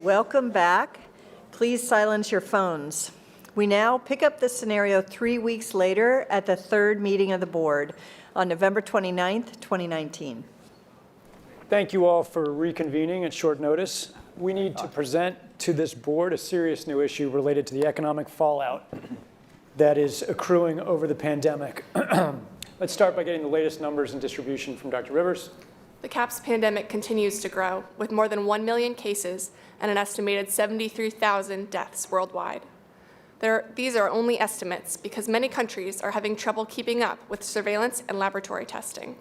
Welcome back. Please silence your phones. We now pick up this scenario 3 weeks later at the third meeting of the board on November 29th, 2019. Thank you all for reconvening at short notice. We need to present to this board a serious new issue related to the economic fallout that is accruing over the pandemic. Let's start by getting the latest numbers and distribution from Dr. Rivers. The CAPS pandemic continues to grow, with more than 1 million cases and an estimated 73,000 deaths worldwide. These are only estimates because many countries are having trouble keeping up with surveillance and laboratory testing.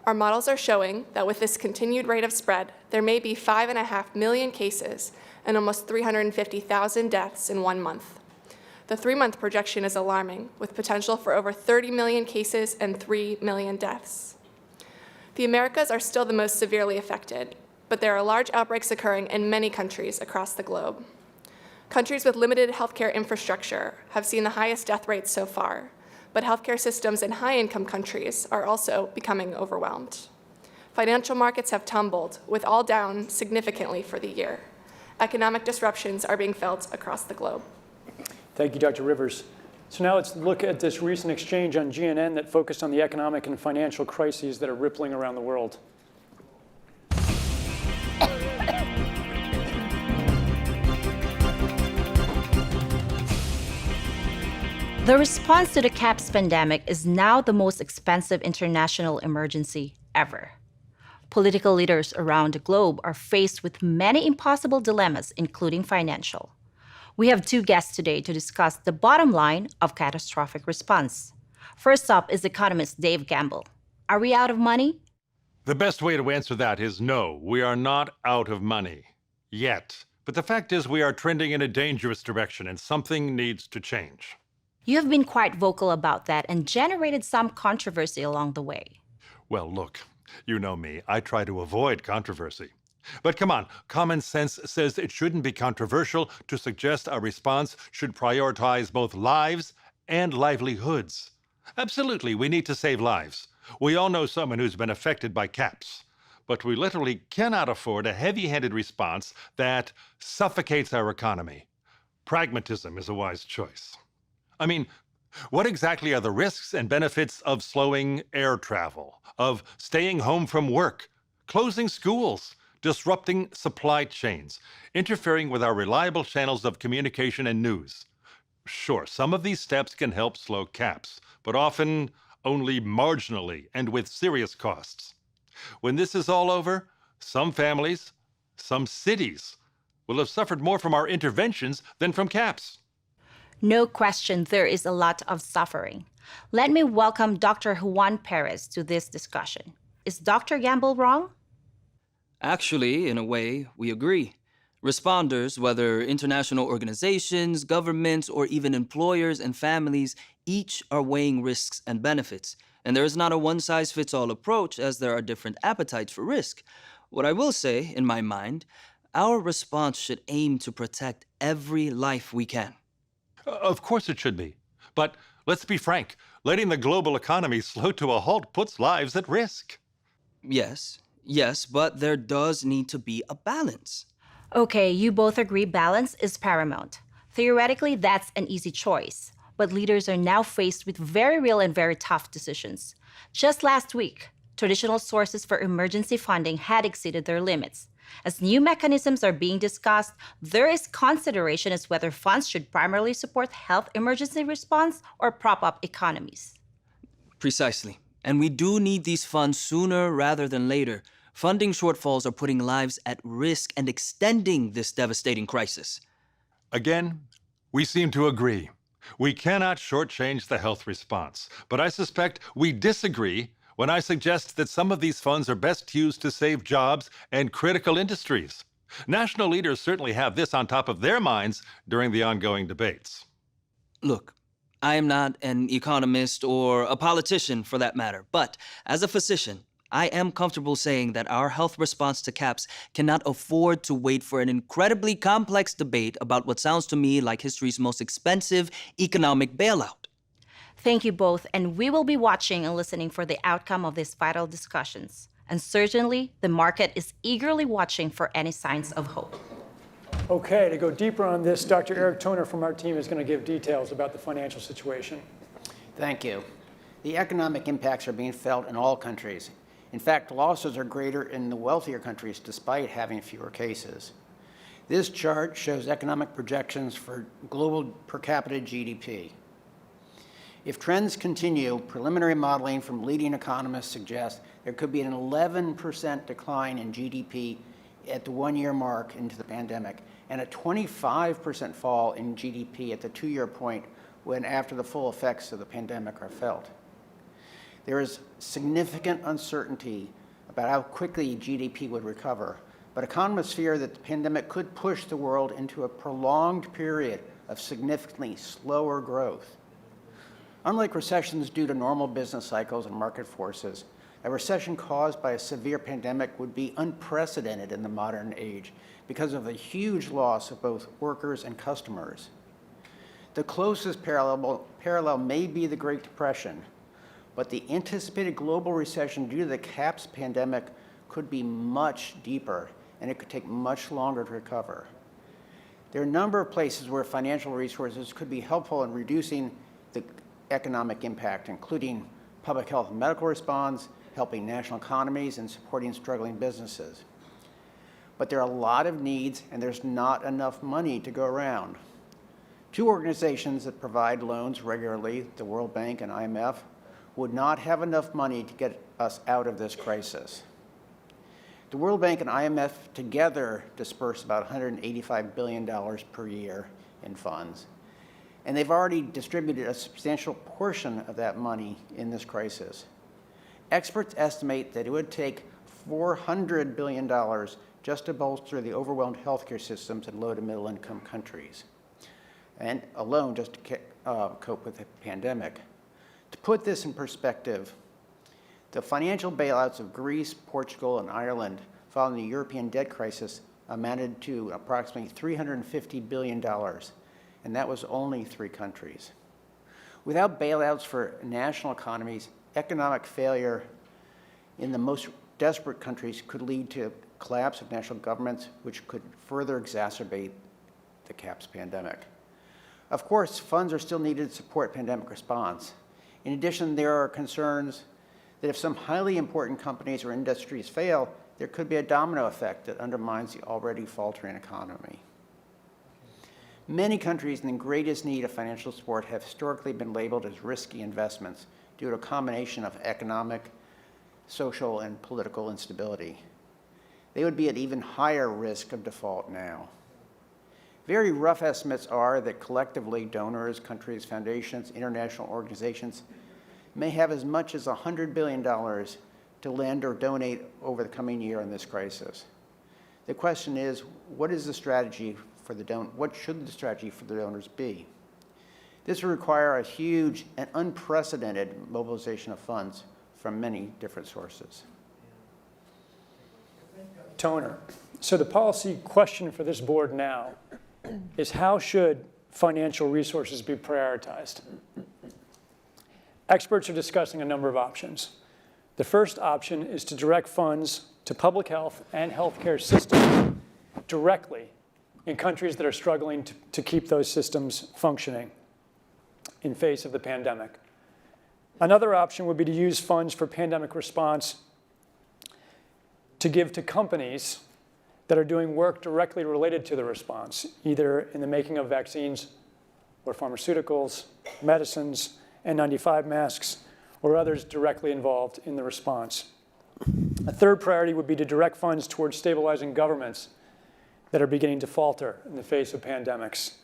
Our models are showing that with this continued rate of spread, there may be 5.5 million cases and almost 350,000 deaths in 1 month. The 3-month projection is alarming, with potential for over 30 million cases and 3 million deaths. The Americas are still the most severely affected, but there are large outbreaks occurring in many countries across the globe. Countries with limited healthcare infrastructure have seen the highest death rates so far, but healthcare systems in high-income countries are also becoming overwhelmed. Financial markets have tumbled, with all down significantly for the year. Economic disruptions are being felt across the globe. Thank you, Dr. Rivers. So now let's look at this recent exchange on GNN that focused on the economic and financial crises that are rippling around the world. The response to the CAPS pandemic is now the most expensive international emergency ever. Political leaders around the globe are faced with many impossible dilemmas, including financial. We have 2 guests today to discuss the bottom line of catastrophic response. First up is economist Dave Gamble. Are we out of money? The best way to answer that is no, we are not out of money yet. But the fact is we are trending in a dangerous direction and something needs to change. You have been quite vocal about that and generated some controversy along the way. Well, look, you know me. I try to avoid controversy. But come on, common sense says it shouldn't be controversial to suggest a response should prioritize both lives and livelihoods. Absolutely, we need to save lives. We all know someone who's been affected by CAPS. But we literally cannot afford a heavy-handed response that suffocates our economy. Pragmatism is a wise choice. I mean, what exactly are the risks and benefits of slowing air travel, of staying home from work, closing schools, disrupting supply chains, interfering with our reliable channels of communication and news? Sure, some of these steps can help slow CAPS, but often only marginally and with serious costs. When this is all over, some families, some cities will have suffered more from our interventions than from CAPS. No question, there is a lot of suffering. Let me welcome Dr. Juan Perez to this discussion. Is Dr. Gamble wrong? Actually, in a way, we agree. Responders, whether international organizations, governments, or even employers and families, each are weighing risks and benefits. And there is not a one-size-fits-all approach, as there are different appetites for risk. What I will say, in my mind, our response should aim to protect every life we can. Of course it should be. But let's be frank, letting the global economy slow to a halt puts lives at risk. Yes, but there does need to be a balance. Okay, you both agree balance is paramount. Theoretically, that's an easy choice. But leaders are now faced with very real and very tough decisions. Just last week, traditional sources for emergency funding had exceeded their limits. As new mechanisms are being discussed, there is consideration as whether funds should primarily support health emergency response or prop up economies. Precisely. And we do need these funds sooner rather than later. Funding shortfalls are putting lives at risk and extending this devastating crisis. Again, we seem to agree. We cannot shortchange the health response, but I suspect we disagree when I suggest that some of these funds are best used to save jobs and critical industries. National leaders certainly have this on top of their minds during the ongoing debates. Look, I am not an economist or a politician for that matter, but as a physician, I am comfortable saying that our health response to CAPS cannot afford to wait for an incredibly complex debate about what sounds to me like history's most expensive economic bailout. Thank you both, and we will be watching and listening for the outcome of these vital discussions. And certainly, the market is eagerly watching for any signs of hope. Okay, to go deeper on this, Dr. Eric Toner from our team is going to give details about the financial situation. Thank you. The economic impacts are being felt in all countries. In fact, losses are greater in the wealthier countries despite having fewer cases. This chart shows economic projections for global per capita GDP. If trends continue, preliminary modeling from leading economists suggests there could be an 11% decline in GDP at the one-year mark into the pandemic, and a 25% fall in GDP at the two-year point when after the full effects of the pandemic are felt. There is significant uncertainty about how quickly GDP would recover, but economists fear that the pandemic could push the world into a prolonged period of significantly slower growth. Unlike recessions due to normal business cycles and market forces, a recession caused by a severe pandemic would be unprecedented in the modern age because of the huge loss of both workers and customers. The closest parallel may be the Great Depression, but the anticipated global recession due to the CAPS pandemic could be much deeper, and it could take much longer to recover. There are a number of places where financial resources could be helpful in reducing the economic impact, including public health and medical response, helping national economies, and supporting struggling businesses. But there are a lot of needs, and there's not enough money to go around. Two organizations that provide loans regularly, the World Bank and IMF, would not have enough money to get us out of this crisis. The World Bank and IMF together disperse about $185 billion per year in funds, and they've already distributed a substantial portion of that money in this crisis. Experts estimate that it would take $400 billion just to bolster the overwhelmed healthcare systems in low to middle income countries, and alone just to cope with the pandemic. To put this in perspective, the financial bailouts of Greece, Portugal, and Ireland following the European debt crisis amounted to approximately $350 billion, and that was only 3 countries. Without bailouts for national economies, economic failure in the most desperate countries could lead to collapse of national governments, which could further exacerbate the CAPS pandemic. Of course, funds are still needed to support pandemic response. In addition, there are concerns that if some highly important companies or industries fail, there could be a domino effect that undermines the already faltering economy. Many countries in the greatest need of financial support have historically been labeled as risky investments due to a combination of economic, social, and political instability. They would be at even higher risk of default now. Very rough estimates are that collectively donors, countries, foundations, international organizations may have as much as $100 billion to lend or donate over the coming year in this crisis. The question is, what is the strategy for what should the strategy for the donors be? This will require a huge and unprecedented mobilization of funds from many different sources. Toner. So the policy question for this board now is, how should financial resources be prioritized? Experts are discussing a number of options. The first option is to direct funds to public health and healthcare systems directly in countries that are struggling to keep those systems functioning in face of the pandemic. Another option would be to use funds for pandemic response to give to companies that are doing work directly related to the response, either in the making of vaccines or pharmaceuticals, medicines, N95 masks, or others directly involved in the response. A third priority would be to direct funds towards stabilizing governments that are beginning to falter in the face of pandemics.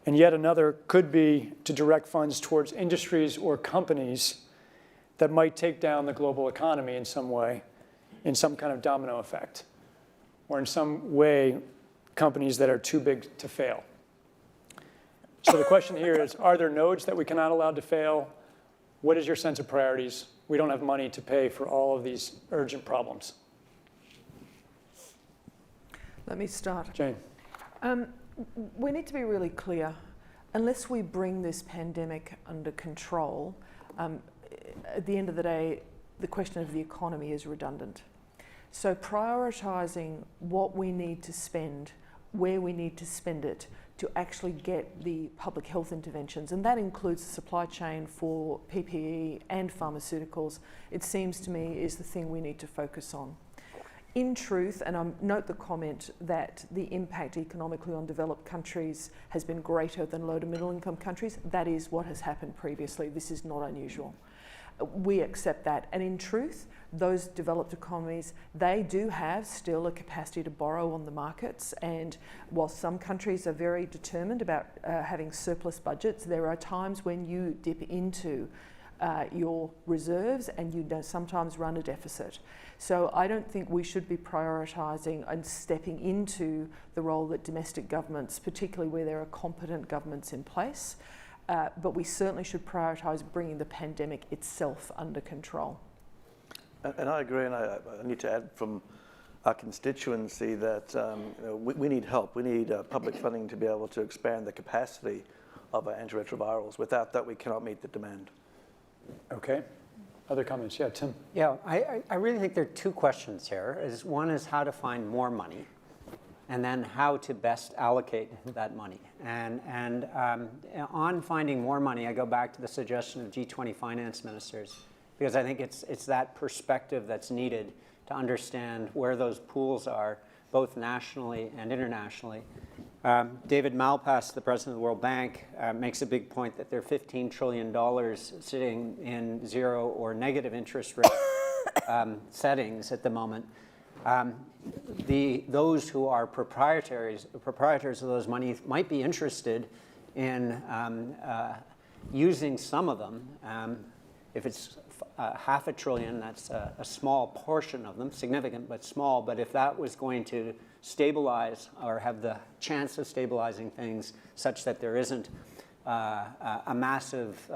And yet another could be to direct funds towards industries or companies that might take down the global economy in some way, in some kind of domino effect, or in some way, companies that are too big to fail. So the question here is, are there nodes that we cannot allow to fail? What is your sense of priorities? We don't have money to pay for all of these urgent problems. Let me start. Jane. We need to be really clear. Unless we bring this pandemic under control, at the end of the day, the question of the economy is redundant. So prioritising what we need to spend where we need to spend it to actually get the public health interventions, and that includes the supply chain for PPE and pharmaceuticals, it seems to me is the thing we need to focus on. In truth, and I note the comment that the impact economically on developed countries has been greater than low to middle income countries, that is what has happened previously. This is not unusual. We accept that, and in truth, those developed economies, they do have still a capacity to borrow on the markets, and while some countries are very determined about having surplus budgets, there are times when you dip into your reserves and you sometimes run a deficit. So I don't think we should be prioritising and stepping into the role that domestic governments, particularly where there are competent governments in place, but we certainly should prioritise bringing the pandemic itself under control. And I agree, and I need to add from our constituency that we need help. We need public funding to be able to expand the capacity of our antiretrovirals. Without that, we cannot meet the demand. Okay. Other comments? Yeah, Tim. Yeah, I really think there are two questions here. One is how to find more money, and then how to best allocate that money. And on finding more money, I go back to the suggestion of G20 finance ministers, because I think it's that perspective that's needed to understand where those pools are, both nationally and internationally. David Malpass, the president of the World Bank, makes a big point that there are $15 trillion sitting in zero or negative interest rate settings at the moment. Those who are proprietors of those monies might be interested in using some of them. If it's $500 billion, that's a small portion of them, significant but small. But if that was going to stabilize or have the chance of stabilizing things such that there isn't a massive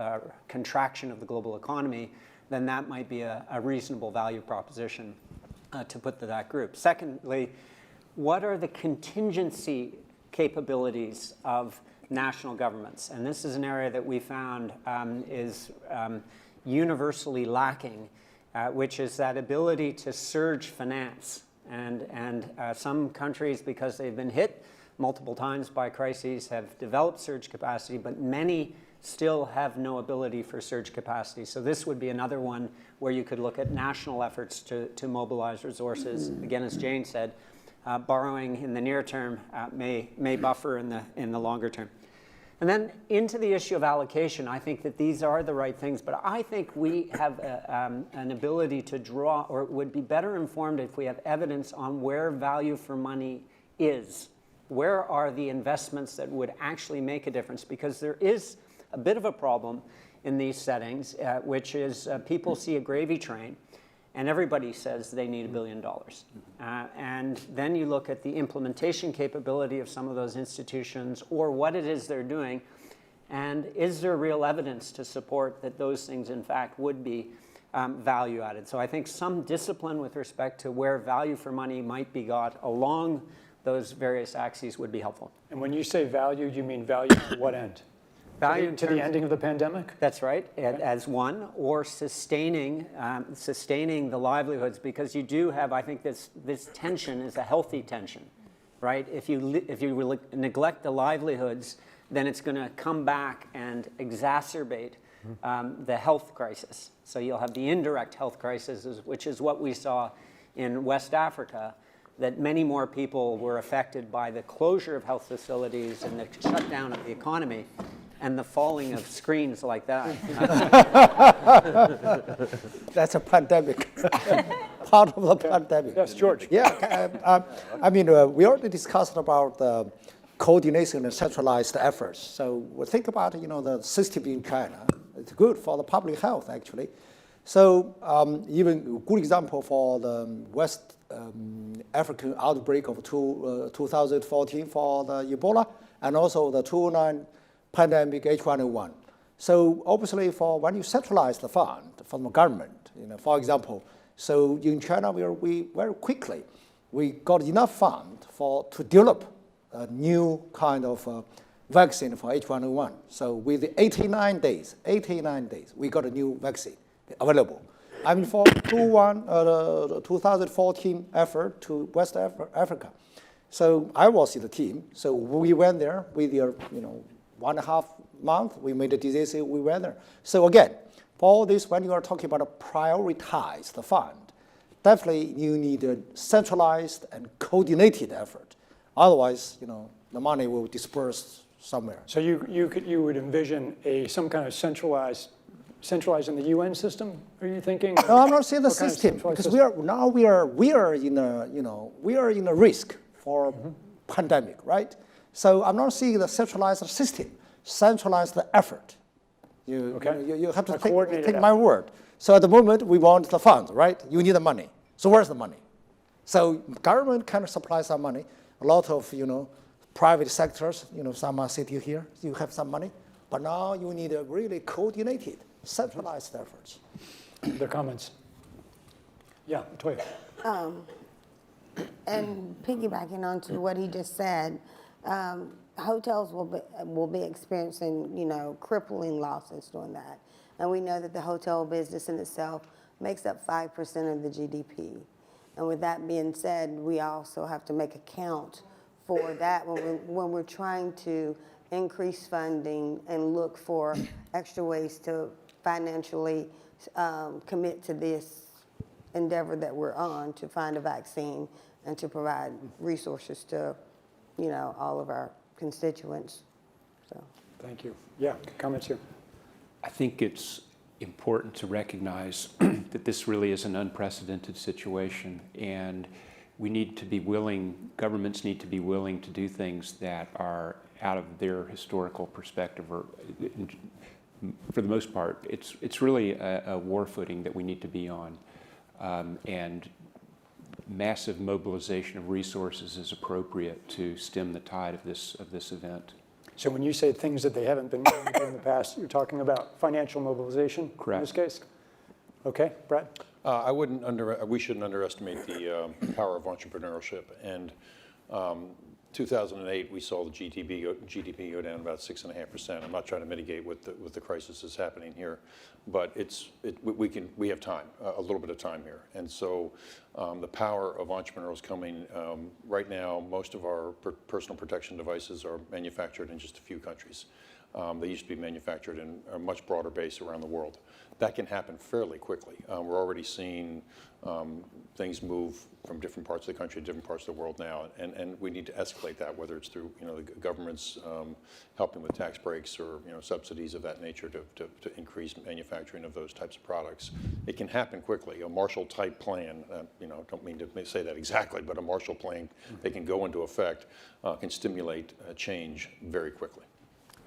contraction of the global economy, then that might be a reasonable value proposition to put to that group. Secondly, what are the contingency capabilities of national governments? And this is an area that we found is universally lacking, which is that ability to surge finance. And some countries, because they've been hit multiple times by crises, have developed surge capacity, but many still have no ability for surge capacity. So this would be another one where you could look at national efforts to mobilize resources. Again, as Jane said, borrowing in the near term may buffer in the longer term. And then into the issue of allocation, I think that these are the right things, but I think we have an ability to draw, or would be better informed if we have evidence on where value for money is. Where are the investments that would actually make a difference? Because there is a bit of a problem in these settings, which is people see a gravy train, and everybody says they need $1 billion. And then you look at the implementation capability of some of those institutions, or what it is they're doing, and is there real evidence to support that those things, in fact, would be value added? So I think some discipline with respect to where value for money might be got along those various axes would be helpful. And when you say value, you mean value to what end? Value to the ending of the pandemic? That's right, Okay. as one, or sustaining the livelihoods, because you do have, I think this tension is a healthy tension, right? If you neglect the livelihoods, then it's going to come back and exacerbate the health crisis. So you'll have the indirect health crisis, which is what we saw in West Africa, that many more people were affected by the closure of health facilities and the shutdown of the economy, and the falling of screens like that. That's a pandemic, part of the pandemic. Yes, George. Yeah, we already discussed about the coordination and centralized efforts. So we think about, the system in China. It's good for the public health, actually. So even a good example for the West African outbreak of 2014 for the Ebola, and also the 2009 pandemic H1N1. So obviously, when you centralize the fund from the government, for example, so in China we very quickly we got enough fund to develop a new kind of vaccine for H1N1. So with 89 days, we got a new vaccine available. For 2014 effort to West Africa, So I was in the team. So we went there with your, 1.5 month. We made a decision. We went there. So again, for all this, when you are talking about a prioritized fund, definitely you need a centralized and coordinated effort. Otherwise, the money will disperse somewhere. So you would envision some kind of centralized in the UN system? Are you thinking? No, I'm not saying the What kind of system centralized because system? we are in a risk for pandemic, right? So I'm not seeing the centralized system, centralized effort. You have to take my word. So at the moment we want the funds, right? You need the money. So where's the money? So government can supply some money. A lot of private sectors, some are sitting here. You have some money, but now you need a really coordinated, centralized efforts. Their comments. Yeah, Toya. And piggybacking onto what he just said, hotels will be experiencing, crippling losses doing that. And we know that the hotel business in itself makes up 5% of the GDP. And with that being said, we also have to make account for that when we're trying to increase funding and look for extra ways to financially commit to this endeavor that we're on to find a vaccine and to provide resources to, all of our constituents. So. Thank you. Yeah, comments here. I think it's important to recognize that this really is an unprecedented situation, and we need to be willing, governments need to be willing to do things that are out of their historical perspective, or for the most part, it's really a war footing that we need to be on. And massive mobilization of resources is appropriate to stem the tide of this event. So when you say things that they haven't been doing in the past, you're talking about financial mobilization? Correct. In this case? Okay, Brad? We shouldn't underestimate the power of entrepreneurship. And 2008, we saw the GDP go down about 6.5%. I'm not trying to mitigate what the crisis is happening here, but we have time, a little bit of time here. And so the power of entrepreneurs coming, right now, most of our personal protection devices are manufactured in just a few countries. They used to be manufactured in a much broader base around the world. That can happen fairly quickly. We're already seeing things move from different parts of the country to different parts of the world now, and we need to escalate that, whether it's through the government's helping with tax breaks or subsidies of that nature to increase manufacturing of those types of products. It can happen quickly. A Marshall-type plan, don't mean to say that exactly, but a Marshall plan that can go into effect can stimulate change very quickly.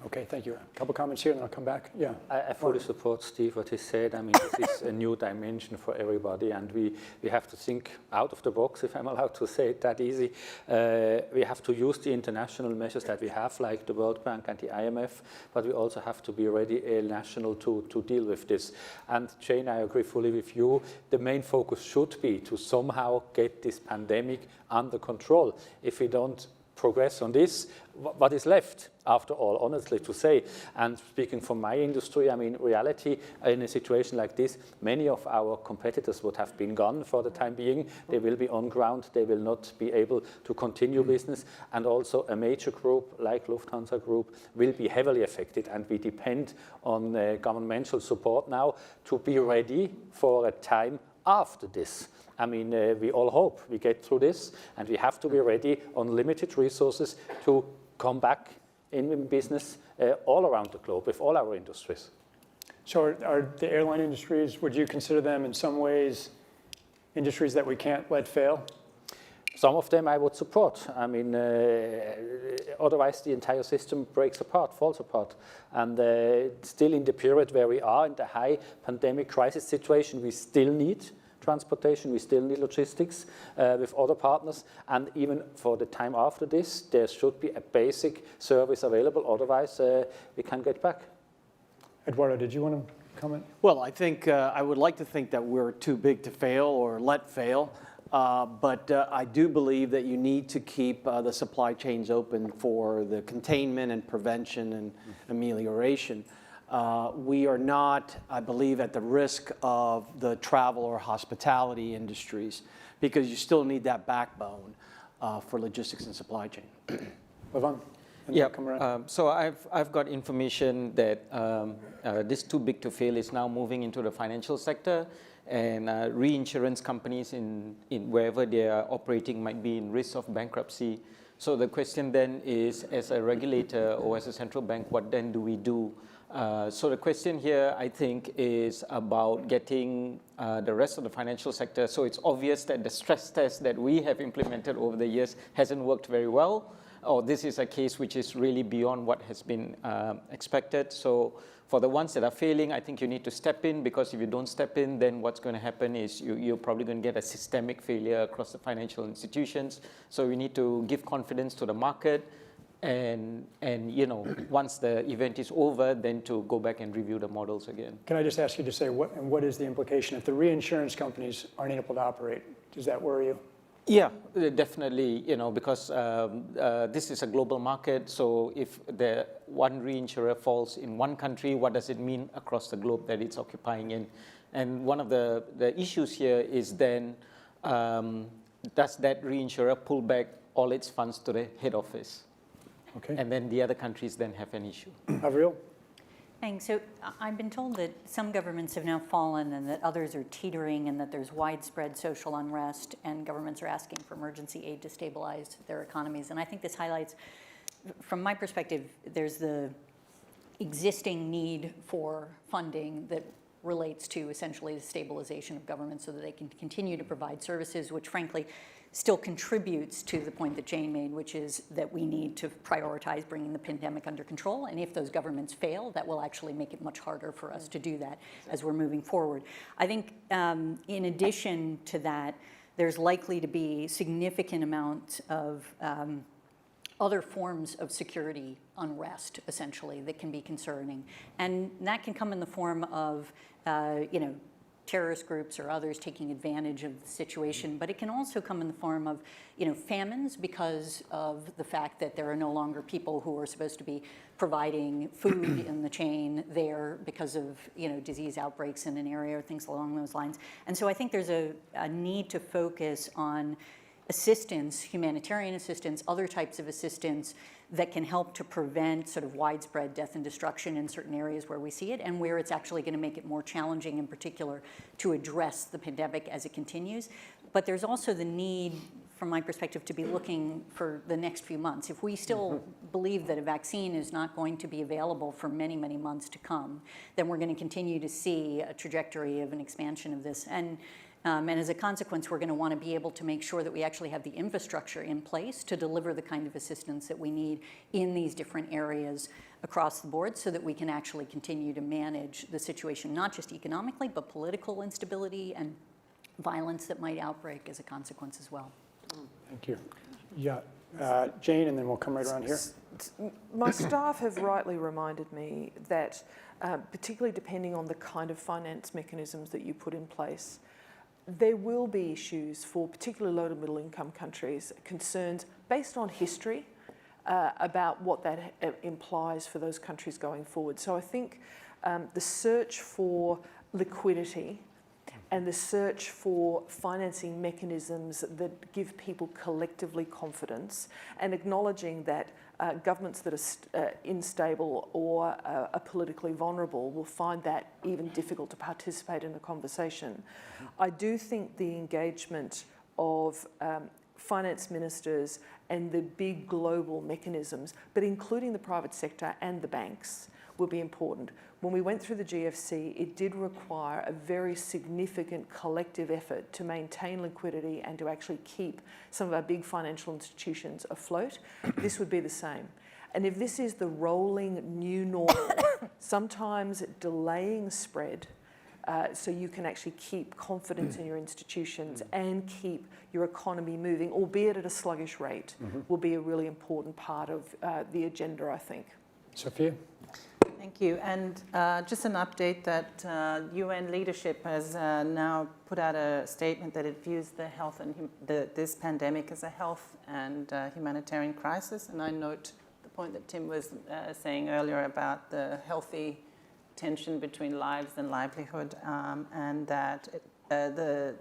Okay, thank you. A couple comments here, and then I'll come back. Yeah. I fully support Steve, what he said. I mean, this is a new dimension for everybody, and we have to think out of the box, if I'm allowed to say it that easy. We have to use the international measures that we have, like the World Bank and the IMF, but we also have to be ready national to deal with this. And Jane, I agree fully with you. The main focus should be to somehow get this pandemic under control. If we don't progress on this, what is left, after all, honestly to say? And speaking from my industry, I mean, reality, in a situation like this, many of our competitors would have been gone for the time being. They will be on ground. They will not be able to continue business. And also a major group like Lufthansa Group will be heavily affected. And we depend on governmental support now to be ready for a time after this. I mean, we all hope we get through this, and we have to be ready on limited resources to come back in business all around the globe with all our industries. So are the airline industries, would you consider them in some ways industries that we can't let fail? Some of them I would support. I mean, otherwise the entire system breaks apart, falls apart. And still in the period where we are in the high pandemic crisis situation, we still need transportation, we still need logistics with other partners, and even for the time after this, there should be a basic service available, otherwise we can't get back. Eduardo, did you want to comment? Well, I think I would like to think that we're too big to fail or let fail, but I do believe that you need to keep the supply chains open for the containment and prevention and amelioration. We are not, I believe, at the risk of the travel or hospitality industries because you still need that backbone. for logistics and supply chain. Levon? Yeah, so I've got information that this too big to fail is now moving into the financial sector, and reinsurance companies in wherever they are operating might be in risk of bankruptcy. So the question then is, as a regulator or as a central bank, what then do we do? So the question here, I think, is about getting the rest of the financial sector. So it's obvious that the stress test that we have implemented over the years hasn't worked very well, or this is a case which is really beyond what has been expected. So for the ones that are failing, I think you need to step in, because if you don't step in, then what's going to happen is you're probably going to get a systemic failure across the financial institutions. So we need to give confidence to the market, and once the event is over, then to go back and review the models again. Can I just ask you to say, what is the implication if the reinsurance companies aren't able to operate? Does that worry you? Yeah, definitely, because this is a global market. So if the one reinsurer falls in one country, what does it mean across the globe that it's occupying in? And one of the issues here is then, does that reinsurer pull back all its funds to the head office? Okay. And then the other countries then have an issue. Avril? Thanks. So I've been told that some governments have now fallen and that others are teetering, and that there's widespread social unrest, and governments are asking for emergency aid to stabilize their economies. And I think this highlights, from my perspective, there's the existing need for funding that relates to essentially the stabilization of government so that they can continue to provide services, which frankly still contributes to the point that Jane made, which is that we need to prioritize bringing the pandemic under control. And if those governments fail, that will actually make it much harder for us to do that as we're moving forward. I think in addition to that, there's likely to be significant amount of other forms of security unrest, essentially, that can be concerning. And that can come in the form of, terrorist groups or others taking advantage of the situation, but it can also come in the form of, famines, because of the fact that there are no longer people who are supposed to be providing food in the chain there because of, disease outbreaks in an area or things along those lines. And so I think there's a need to focus on assistance, humanitarian assistance, other types of assistance that can help to prevent sort of widespread death and destruction in certain areas where we see it, and where it's actually going to make it more challenging, in particular, to address the pandemic as it continues. But there's also the need, from my perspective, to be looking for the next few months. If we still believe that a vaccine is not going to be available for many, many months to come, then we're going to continue to see a trajectory of an expansion of this. And as a consequence, we're going to want to be able to make sure that we actually have the infrastructure in place to deliver the kind of assistance that we need in these different areas across the board, so that we can actually continue to manage the situation, not just economically, but political instability and violence that might outbreak as a consequence as well. Thank you. Yeah, Jane, and then we'll come right around here. My staff have rightly reminded me that, particularly depending on the kind of finance mechanisms that you put in place, there will be issues for particularly low to middle income countries, concerns based on history about what that implies for those countries going forward. So I think the search for liquidity and the search for financing mechanisms that give people collectively confidence, and acknowledging that governments that are unstable or are politically vulnerable will find that even difficult to participate in the conversation. I do think the engagement of finance ministers and the big global mechanisms, but including the private sector and the banks, will be important. When we went through the GFC, it did require a very significant collective effort to maintain liquidity and to actually keep some of our big financial institutions afloat. This would be the same. And if this is the rolling new normal, sometimes delaying spread so you can actually keep confidence in your institutions and keep your economy moving, albeit at a sluggish rate, will be a really important part of the agenda, I think. Sophia? Thank you. And just an update that UN leadership has now put out a statement that it views the health and this pandemic as a health and humanitarian crisis. And I note the point that Tim was saying earlier about the healthy tension between lives and livelihood, and that the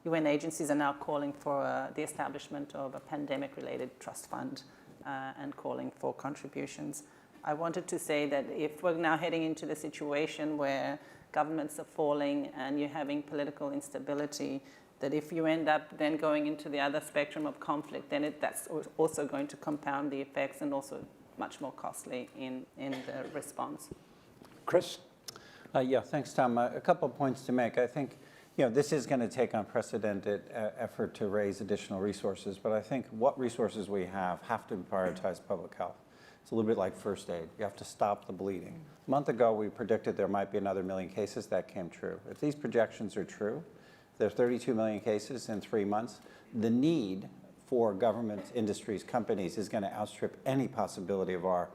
UN agencies are now calling for the establishment of a pandemic-related trust fund and calling for contributions. I wanted to say that if we're now heading into the situation where governments are falling and you're having political instability, that if you end up then going into the other spectrum of conflict, then that's also going to compound the effects and also much more costly in the response. Chris? Yeah, thanks, Tom. A couple of points to make. I think this is going to take unprecedented effort to raise additional resources, but I think what resources we have to prioritize public health. It's a little bit like first aid. You have to stop the bleeding. A month ago, we predicted there might be another 1 million cases. That came true. If these projections are true, there are 32 million cases in 3 months. The need for government, industries, companies is going to outstrip any possibility of our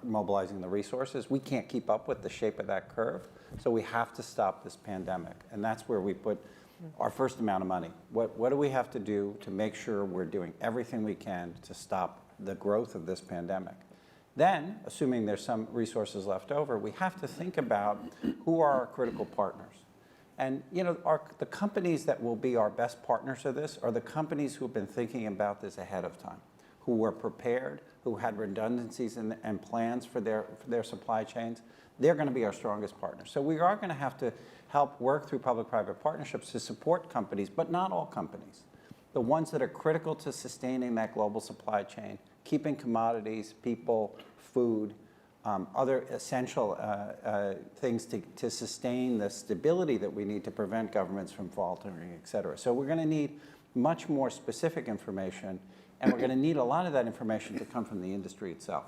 mobilizing the resources. We can't keep up with the shape of that curve, so we have to stop this pandemic. And that's where we put our first amount of money. What do we have to do to make sure we're doing everything we can to stop the growth of this pandemic? Then, assuming there's some resources left over, we have to think about who are our critical partners. And the companies that will be our best partners of this are the companies who have been thinking about this ahead of time, who were prepared, who had redundancies and plans for their supply chains. They're going to be our strongest partners. So we are going to have to help work through public-private partnerships to support companies, but not all companies. The ones that are critical to sustaining that global supply chain, keeping commodities, people, food, other essential things to sustain the stability that we need to prevent governments from faltering, et cetera. So we're going to need much more specific information, and we're going to need a lot of that information to come from the industry itself.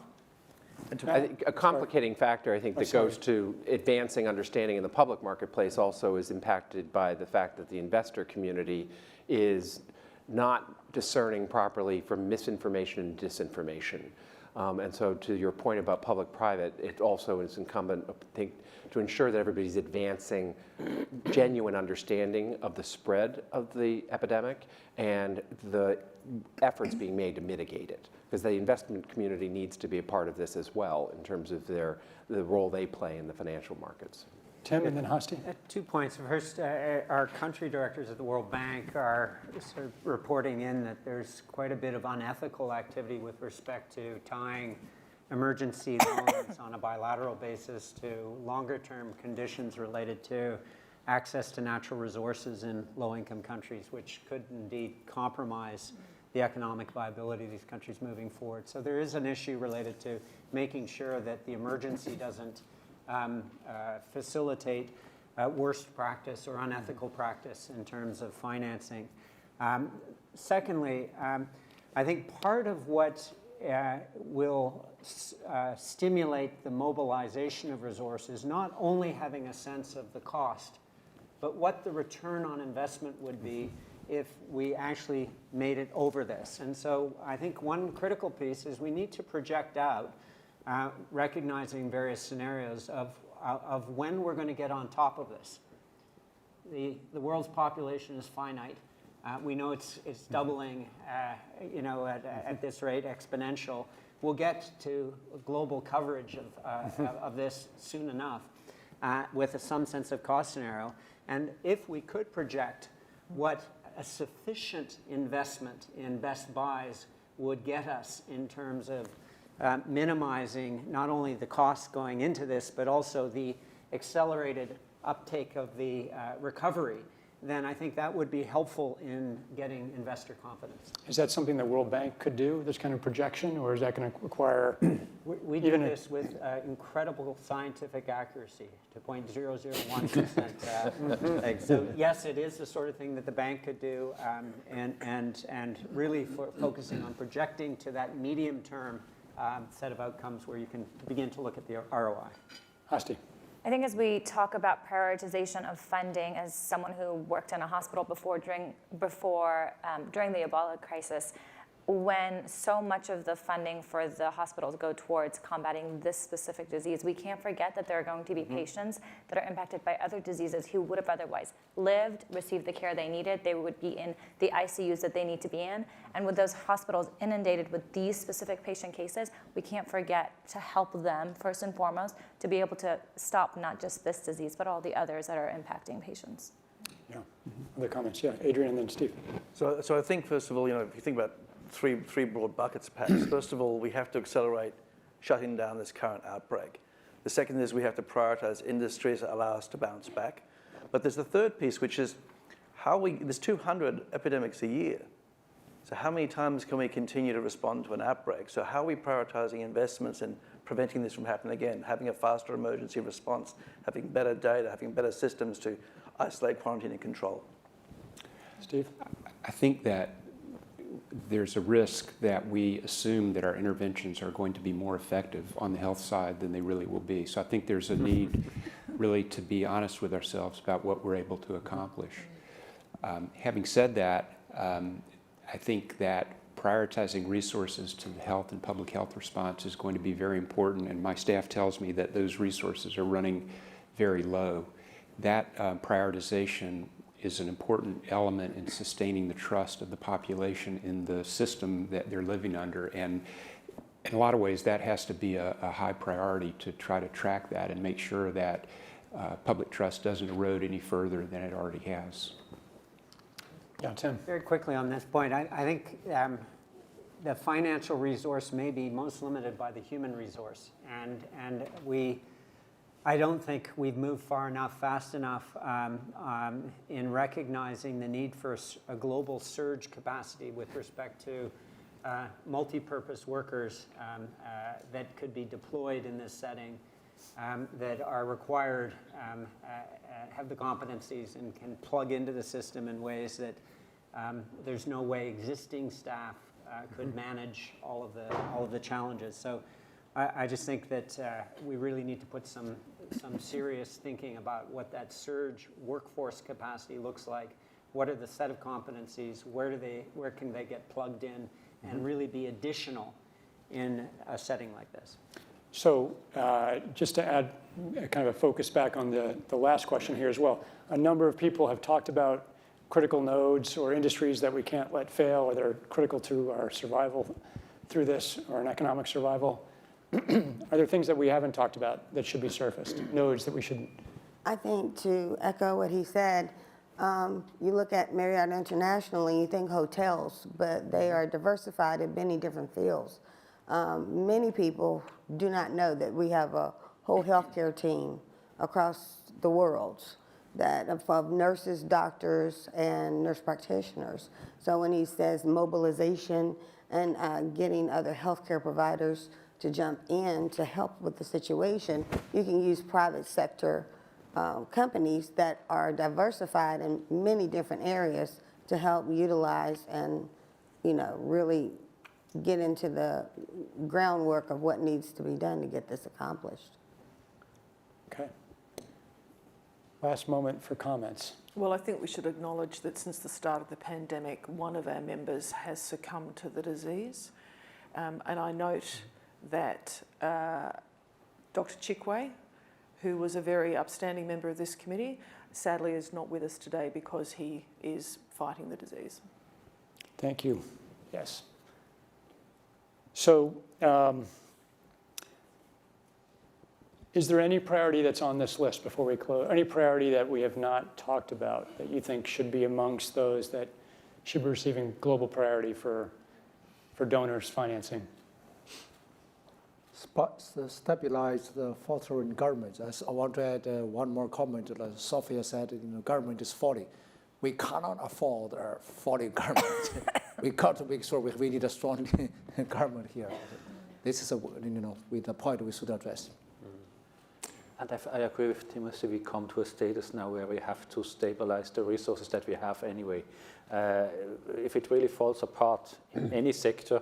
I think a complicating factor, I think, that goes to advancing understanding in the public marketplace also is impacted by the fact that the investor community is not discerning properly from misinformation and disinformation. And so to your point about public-private, it also is incumbent, I think, to ensure that everybody's advancing genuine understanding of the spread of the epidemic and the efforts being made to mitigate it. Because the investment community needs to be a part of this as well in terms of the role they play in the financial markets. Tim, and then Hasti. 2 points. First, our country directors at the World Bank are sort of reporting in that there's quite a bit of unethical activity with respect to tying emergency loans on a bilateral basis to longer-term conditions related to access to natural resources in low-income countries, which could indeed compromise the economic viability of these countries moving forward. So there is an issue related to making sure that the emergency doesn't facilitate worst practice or unethical practice in terms of financing. Secondly, I think part of what will stimulate the mobilization of resources, not only having a sense of the cost, but what the return on investment would be if we actually made it over this. And so I think one critical piece is we need to project out, recognizing various scenarios of when we're going to get on top of this. The world's population is finite. We know it's doubling, at this rate, exponential. We'll get to global coverage of this soon enough with some sense of cost scenario. And if we could project what a sufficient investment in best buys would get us in terms of minimizing not only the costs going into this, but also the accelerated uptake of the recovery, then I think that would be helpful in getting investor confidence. Is that something the World Bank could do, this kind of projection, or is that going to require We do this with incredible scientific accuracy to 0.001%. So yes, it is the sort of thing that the bank could do, and really focusing on projecting to that medium-term set of outcomes where you can begin to look at the ROI. Hasti. I think as we talk about prioritization of funding, as someone who worked in a hospital during the Ebola crisis, when so much of the funding for the hospitals go towards combating this specific disease, we can't forget that there are going to be patients that are impacted by other diseases who would have otherwise lived, received the care they needed. They would be in the ICUs that they need to be in. And with those hospitals inundated with these specific patient cases, we can't forget to help them, first and foremost, to be able to stop not just this disease, but all the others that are impacting patients. Yeah. other comments? Yeah, Adrian and then Steve. So I think, first of all, if you think about three broad buckets, perhaps. First of all, we have to accelerate shutting down this current outbreak. The second is we have to prioritize industries that allow us to bounce back. But there's the third piece, which is there's 200 epidemics a year. So how many times can we continue to respond to an outbreak? So how are we prioritizing investments in preventing this from happening again, having a faster emergency response, having better data, having better systems to isolate, quarantine, and control? Steve? I think that there's a risk that we assume that our interventions are going to be more effective on the health side than they really will be. So I think there's a need really to be honest with ourselves about what we're able to accomplish. Having said that, I think that prioritizing resources to the health and public health response is going to be very important, and my staff tells me that those resources are running very low. That prioritization is an important element in sustaining the trust of the population in the system that they're living under, and in a lot of ways that has to be a high priority to try to track that and make sure that public trust doesn't erode any further than it already has. Yeah, Tim. Very quickly on this point, I think the financial resource may be most limited by the human resource, and I don't think we've moved far enough, fast enough in recognizing the need for a global surge capacity with respect to multi-purpose workers that could be deployed in this setting, that are required, have the competencies and can plug into the system in ways that there's no way existing staff could manage all of the challenges. So I just think that we really need to put some serious thinking about what that surge workforce capacity looks like. What are the set of competencies? Where can they get plugged in and really be additional in a setting like this? So just to add kind of a focus back on the last question here as well, a number of people have talked about critical nodes or industries that we can't let fail, or they're critical to our survival through this, or an economic survival. Are there things that we haven't talked about that should be surfaced, nodes that we should? I think to echo what he said, you look at Marriott International and you think hotels, but they are diversified in many different fields. Many people do not know that we have a whole healthcare team across the world of nurses, doctors, and nurse practitioners. So when he says mobilization and getting other healthcare providers to jump in to help with the situation, you can use private sector companies that are diversified in many different areas to help utilize and, really get into the groundwork of what needs to be done to get this accomplished. Okay. Last moment for comments. Well, I think we should acknowledge that since the start of the pandemic, one of our members has succumbed to the disease. And I note that Dr. Chikwe, who was a very upstanding member of this committee, sadly is not with us today because he is fighting the disease. Thank you. Yes. So is there any priority that's on this list before we close? Any priority that we have not talked about that you think should be amongst those that should be receiving global priority for donors financing? Stabilize the foreign governments. I want to add one more comment. Like Sophia said, government is falling. We cannot afford a falling government. We got to make sure we need a strong government here. This is with the point we should address. And I agree with Timothy. We come to a status now where we have to stabilize the resources that we have anyway. If it really falls apart in any sector,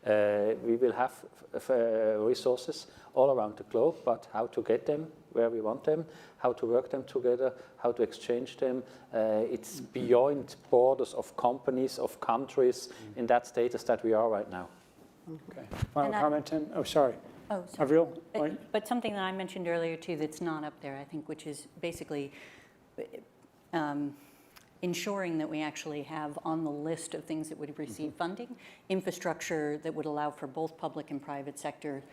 we will have resources all around the globe, but how to get them where we want them, how to work them together, how to exchange them, it's beyond borders of companies, of countries, in that status that we are right now. Okay. Final comment, Tim? Oh, sorry. Oh, sorry. Avril? But something that I mentioned earlier, too, that's not up there, I think, which is basically ensuring that we actually have on the list of things that would receive funding, infrastructure that would allow for both public and private sector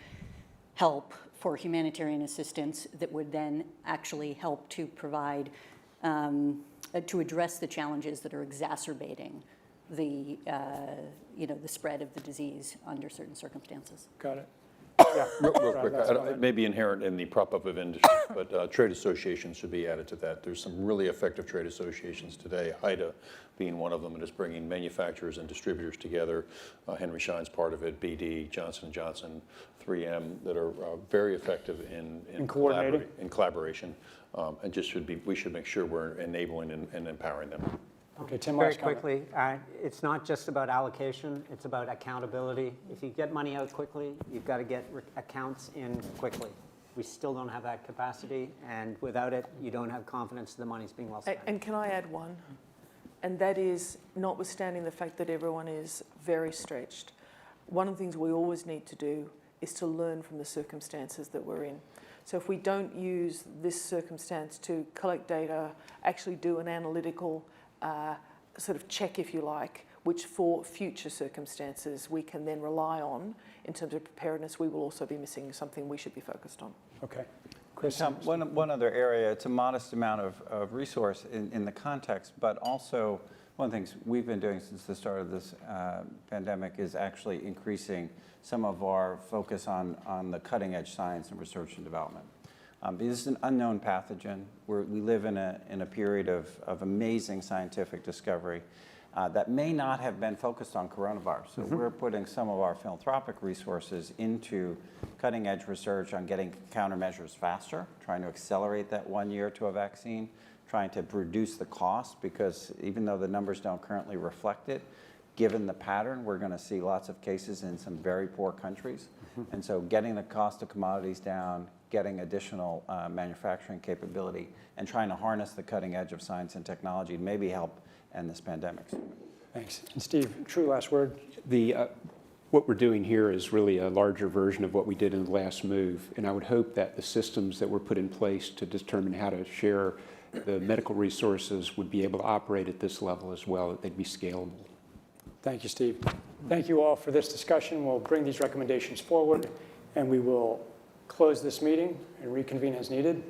help for humanitarian assistance that would then actually help to provide to address the challenges that are exacerbating the, the spread of the disease under certain circumstances. Got it. Yeah, real quick, it may be inherent in the prop-up of industry, but trade associations should be added to that. There's some really effective trade associations today, HIDA being one of them, and is bringing manufacturers and distributors together. Henry Schein's part of it, BD, Johnson & Johnson, 3M, that are very effective in collaboration, and just we should make sure we're enabling and empowering them. Okay, Tim, very last comment. quickly, it's not just about allocation, it's about accountability. If you get money out quickly, you've got to get accounts in quickly. We still don't have that capacity, and without it, you don't have confidence the money's being well spent. And can I add one? And that is, notwithstanding the fact that everyone is very stretched, one of the things we always need to do is to learn from the circumstances that we're in. So if we don't use this circumstance to collect data, actually do an analytical sort of check, if you like, which for future circumstances we can then rely on in terms of preparedness, we will also be missing something we should be focused on. Okay. Chris? One other area, it's a modest amount of resource in the context, but also one of the things we've been doing since the start of this pandemic is actually increasing some of our focus on the cutting edge science and research and development. This is an unknown pathogen. We live in a period of amazing scientific discovery that may not have been focused on coronavirus. So we're putting some of our philanthropic resources into cutting edge research on getting countermeasures faster, trying to accelerate that 1 year to a vaccine, trying to reduce the cost, because even though the numbers don't currently reflect it, given the pattern, we're going to see lots of cases in some very poor countries. And so getting the cost of commodities down, getting additional manufacturing capability, and trying to harness the cutting edge of science and technology to maybe help end this pandemic. Thanks. And Steve, true last word. What we're doing here is really a larger version of what we did in the last move, and I would hope that the systems that were put in place to determine how to share the medical resources would be able to operate at this level as well, that they'd be scalable. Thank you, Steve. Thank you all for this discussion. We'll bring these recommendations forward, and we will close this meeting and reconvene as needed.